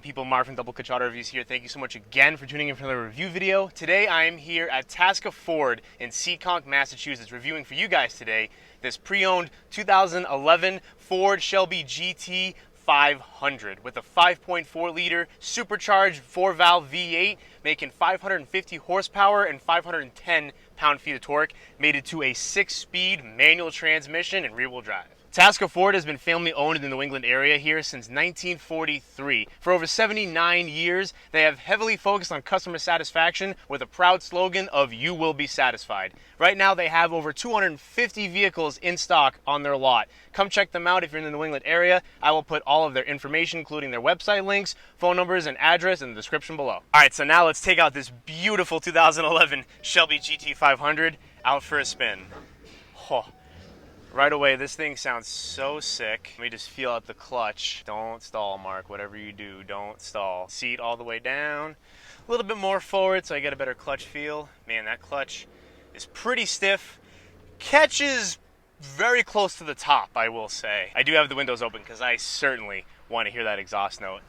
People, Mark from Double Clutch Auto Reviews here. Thank you so much again for tuning in for the review video. Today I am here at Tasca Ford in Seekonk, Massachusetts, reviewing for you guys today this pre-owned 2011 Ford Shelby GT500 with a 5.4 liter supercharged 4-valve V8 making 550 horsepower and 510 pound-feet of torque, mated to a 6-speed manual transmission and rear-wheel drive. Tasca Ford has been family owned in the New England area here since 1943. For over 79 years, they have heavily focused on customer satisfaction with a proud slogan of "You will be satisfied." Right now, they have over 250 vehicles in stock on their lot. Come check them out if you're in the New England area. I will put all of their information, including their website links, phone numbers, and address in the description below. All right, so now let's take out this beautiful 2011 Shelby GT500 out for a spin. Oh. Right away, this thing sounds so sick. Let me just feel out the clutch. Don't stall, Mark. Whatever you do, don't stall. Seat all the way down. A little bit more forward so I get a better clutch feel. Man, that clutch is pretty stiff. Catches very close to the top, I will say. I do have the windows open because I certainly want to hear that exhaust note.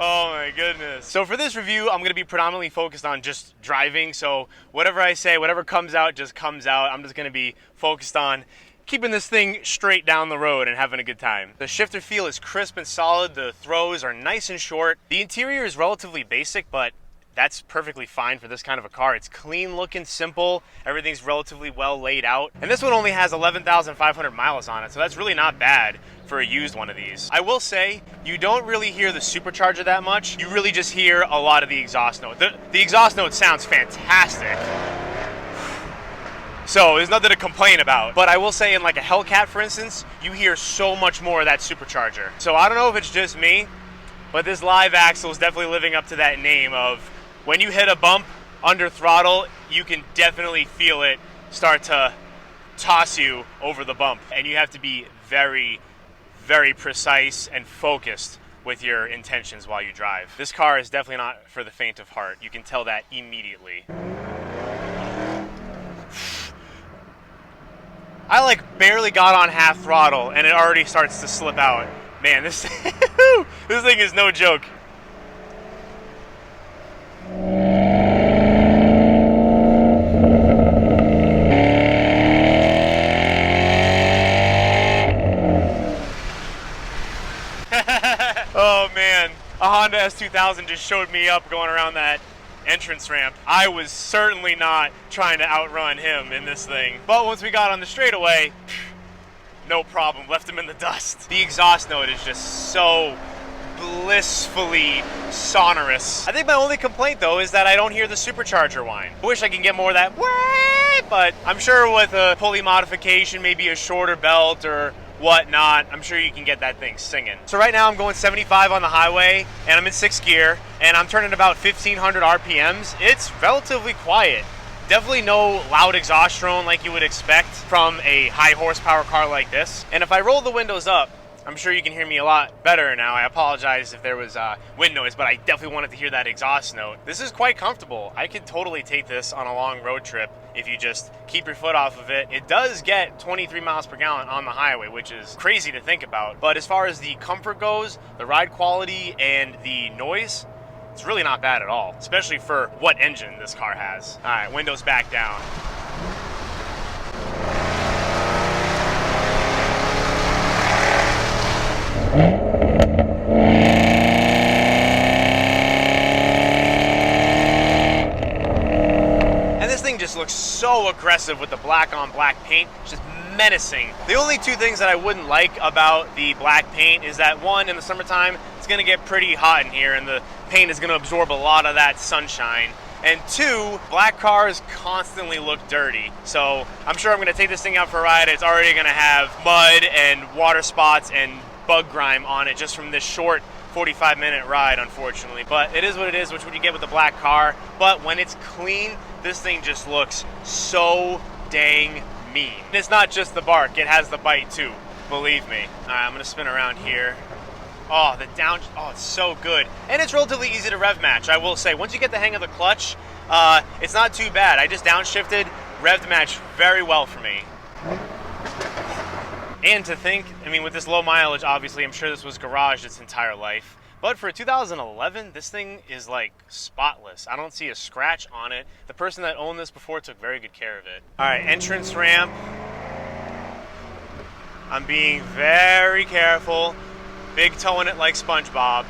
Oh my goodness. So for this review, I'm going to be predominantly focused on just driving. So whatever I say, whatever comes out, just comes out. I'm just going to be focused on keeping this thing straight down the road and having a good time. The shifter feel is crisp and solid. The throws are nice and short. The interior is relatively basic, but that's perfectly fine for this kind of a car. It's clean looking, simple. Everything's relatively well laid out. And this one only has 11,500 miles on it, so that's really not bad for a used one of these. I will say, you don't really hear the supercharger that much. You really just hear a lot of the exhaust note. The exhaust note sounds fantastic. So there's nothing to complain about. But I will say in like a Hellcat, for instance, you hear so much more of that supercharger. So I don't know if it's just me, but this live axle is definitely living up to that name of when you hit a bump under throttle, you can definitely feel it start to toss you over the bump. And you have to be very, very precise and focused with your intentions while you drive. This car is definitely not for the faint of heart. You can tell that immediately. I like barely got on half throttle and it already starts to slip out. Man, this this thing is no joke. Oh man, a Honda S2000 just showed me up going around that entrance ramp. I was certainly not trying to outrun him in this thing. But once we got on the straightaway, no problem, left him in the dust. The exhaust note is just so blissfully sonorous. I think my only complaint though is that I don't hear the supercharger whine. I wish I could get more of that, but I'm sure with a pulley modification, maybe a shorter belt or whatnot, I'm sure you can get that thing singing. So right now I'm going 75 on the highway and I'm in 6th gear and I'm turning about 1500 RPMs. It's relatively quiet. Definitely no loud exhaust drone like you would expect from a high horsepower car like this. And if I roll the windows up, I'm sure you can hear me a lot better now. I apologize if there was wind noise, but I definitely wanted to hear that exhaust note. This is quite comfortable. I could totally take this on a long road trip if you just keep your foot off of it. It does get 23 miles per gallon on the highway, which is crazy to think about. But as far as the comfort goes, the ride quality and the noise, it's really not bad at all, especially for what engine this car has. All right, windows back down. And this thing just looks so aggressive with the black on black paint. It's just menacing. The only two things that I wouldn't like about the black paint is that one, in the summertime, it's gonna get pretty hot in here and the paint is gonna absorb a lot of that sunshine. And two, black cars constantly look dirty. So I'm sure I'm gonna take this thing out for a ride. It's already gonna have mud and water spots and bug grime on it just from this short 45-minute ride, unfortunately. But it is what it is, which would you get with a black car. But when it's clean, this thing just looks so dang mean. And it's not just the bark, it has the bite too. Believe me. All right, I'm gonna spin around here. Oh, it's so good. And it's relatively easy to rev match, I will say. Once you get the hang of the clutch, it's not too bad. I just downshifted, revved match very well for me. And to think, I mean, with this low mileage, obviously, I'm sure this was garaged its entire life. But for 2011, this thing is like spotless. I don't see a scratch on it. The person that owned this before took very good care of it. All right, entrance ramp. I'm being very careful. Big toeing it like SpongeBob.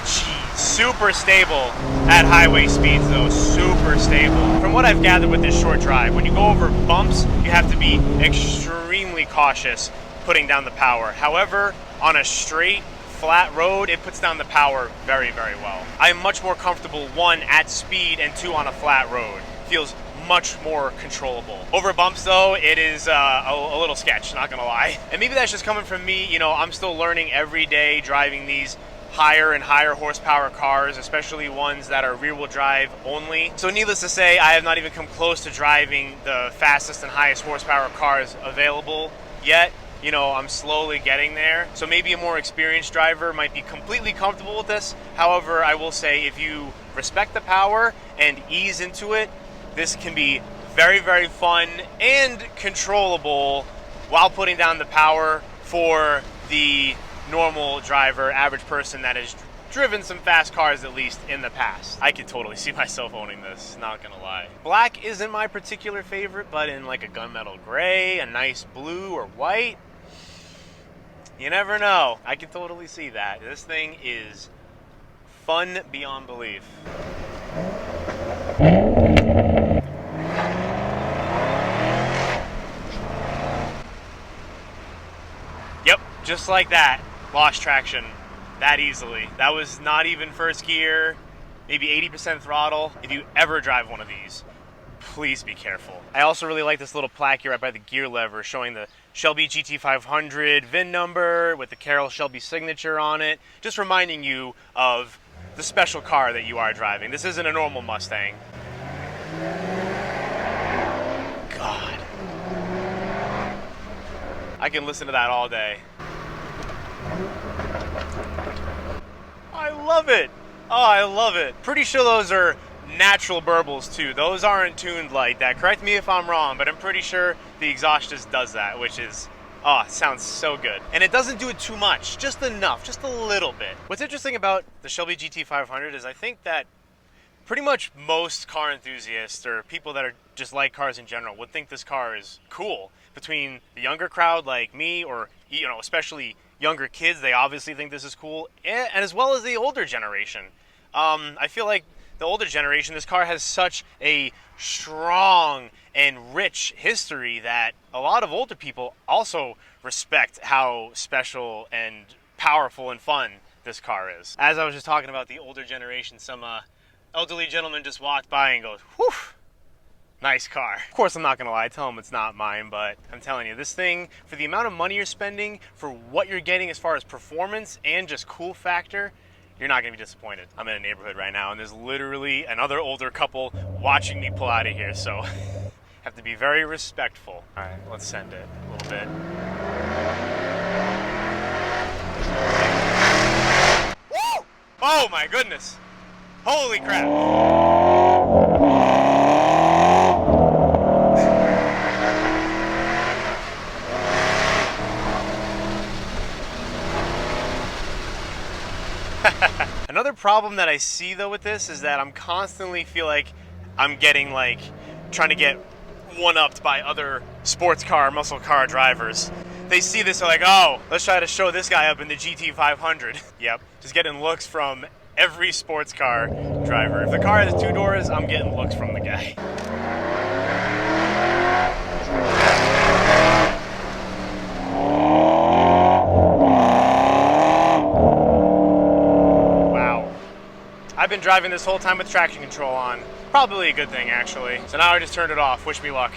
Jeez, super stable at highway speeds though, super stable. From what I've gathered with this short drive, when you go over bumps, you have to be extremely cautious putting down the power. However, on a straight, flat road, it puts down the power very, very well. I'm much more comfortable, one, at speed, and two, on a flat road. Feels much more controllable. Over bumps though, it is a little sketch, not gonna lie. And maybe that's just coming from me, you know, I'm still learning every day driving these higher and higher horsepower cars, especially ones that are rear-wheel drive only. So needless to say, I have not even come close to driving the fastest and highest horsepower cars available yet. You know, I'm slowly getting there. So maybe a more experienced driver might be completely comfortable with this. However, I will say if you respect the power and ease into it, this can be very, very fun and controllable while putting down the power for the normal driver, average person that has driven some fast cars at least in the past. I could totally see myself owning this, not gonna lie. Black isn't my particular favorite, but in like a gunmetal gray, a nice blue or white, you never know. I can totally see that. This thing is fun beyond belief. Yep, just like that. Lost traction that easily. That was not even first gear, maybe 80% throttle. If you ever drive one of these, please be careful. I also really like this little plaque here right by the gear lever showing the Shelby GT500 VIN number with the Carroll Shelby signature on it, just reminding you of the special car that you are driving. This isn't a normal Mustang. God. I can listen to that all day. I love it. Oh, I love it. Pretty sure those are natural burbles too. Those aren't tuned like that. Correct me if I'm wrong, but I'm pretty sure the exhaust just does that, which is, oh, it sounds so good. And it doesn't do it too much, just enough, just a little bit. What's interesting about the Shelby GT500 is I think that pretty much most car enthusiasts or people that are just like cars in general would think this car is cool. Between the younger crowd like me, or, you know, especially younger kids, they obviously think this is cool, and as well as the older generation. I feel like the older generation, this car has such a strong and rich history that a lot of older people also respect how special and powerful and fun this car is. As I was just talking about the older generation, some elderly gentleman just walked by and goes, whew, nice car. Of course, I'm not gonna lie, tell him it's not mine, but I'm telling you, this thing, for the amount of money you're spending, for what you're getting as far as performance and just cool factor, you're not gonna be disappointed. I'm in a neighborhood right now, and there's literally another older couple watching me pull out of here, so have to be very respectful. All right, let's send it a little bit. Woo! Oh my goodness. Holy crap. Another problem that I see though with this is that I'm constantly feel like I'm getting like trying to get one-upped by other sports car, muscle car drivers. They see this, they're like, oh, let's try to show this guy up in the GT500. Yep, just getting looks from every sports car driver. If the car has two doors, I'm getting looks from the guy. I've been driving this whole time with traction control on. Probably a good thing, actually. So now I just turned it off. Wish me luck.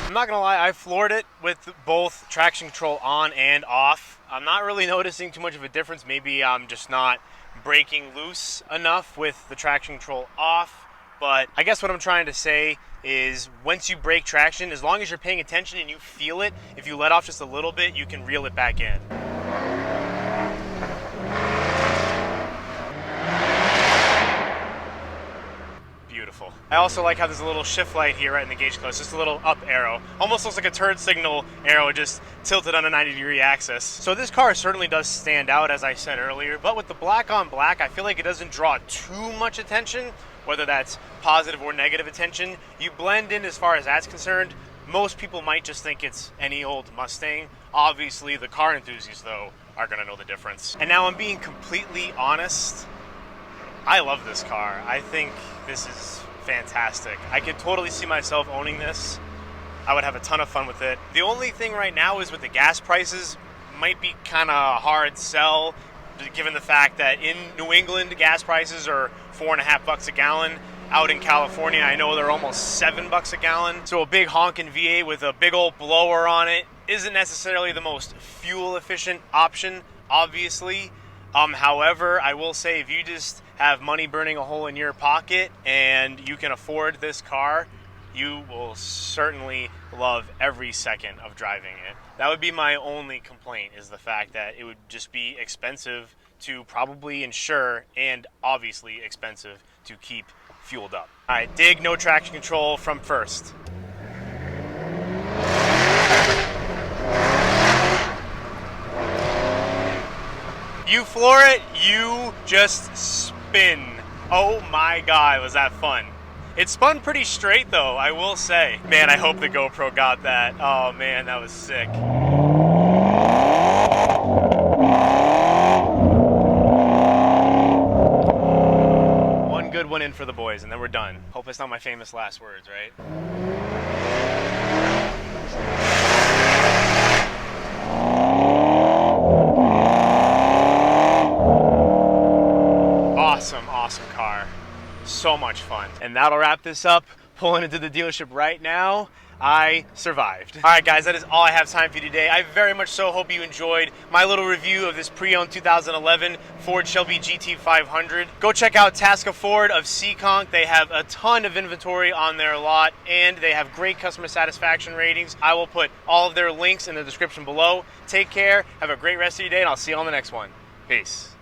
I'm not gonna lie, I floored it with both traction control on and off. I'm not really noticing too much of a difference. Maybe I'm just not breaking loose enough with the traction control off. But I guess what I'm trying to say is once you break traction, as long as you're paying attention and you feel it, if you let off just a little bit, you can reel it back in. Beautiful. I also like how there's a little shift light here right in the gauge clutch, just a little up arrow. Almost looks like a turn signal arrow just tilted on a 90-degree axis. So this car certainly does stand out, as I said earlier, but with the black on black, I feel like it doesn't draw too much attention, whether that's positive or negative attention. You blend in as far as that's concerned. Most people might just think it's any old Mustang. Obviously, the car enthusiasts, though, are gonna know the difference. And now I'm being completely honest. I love this car. I think this is fantastic. I could totally see myself owning this. I would have a ton of fun with it. The only thing right now is with the gas prices, might be kind of hard sell, given the fact that in New England, gas prices are $4.50 a gallon. Out in California, I know they're almost $7 a gallon. So a big honking V8 with a big old blower on it isn't necessarily the most fuel efficient option, obviously. However, I will say if you just have money burning a hole in your pocket and you can afford this car, you will certainly love every second of driving it. That would be my only complaint, is the fact that it would just be expensive to probably insure and obviously expensive to keep fueled up. All right, dig no traction control from first. You floor it, you just spin. Oh my God, was that fun. It spun pretty straight though, I will say. Man, I hope the GoPro got that. Oh man, that was sick. One good one in for the boys and then we're done. Hope it's not my famous last words, right? Awesome car. So much fun. And that'll wrap this up. Pulling into the dealership right now. I survived. All right, guys, that is all I have time for you today. I very much so hope you enjoyed my little review of this pre-owned 2011 Ford Shelby GT500. Go check out Tasca Ford of Seekonk. They have a ton of inventory on their lot, and they have great customer satisfaction ratings. I will put all of their links in the description below. Take care, have a great rest of your day, and I'll see you on the next one. Peace.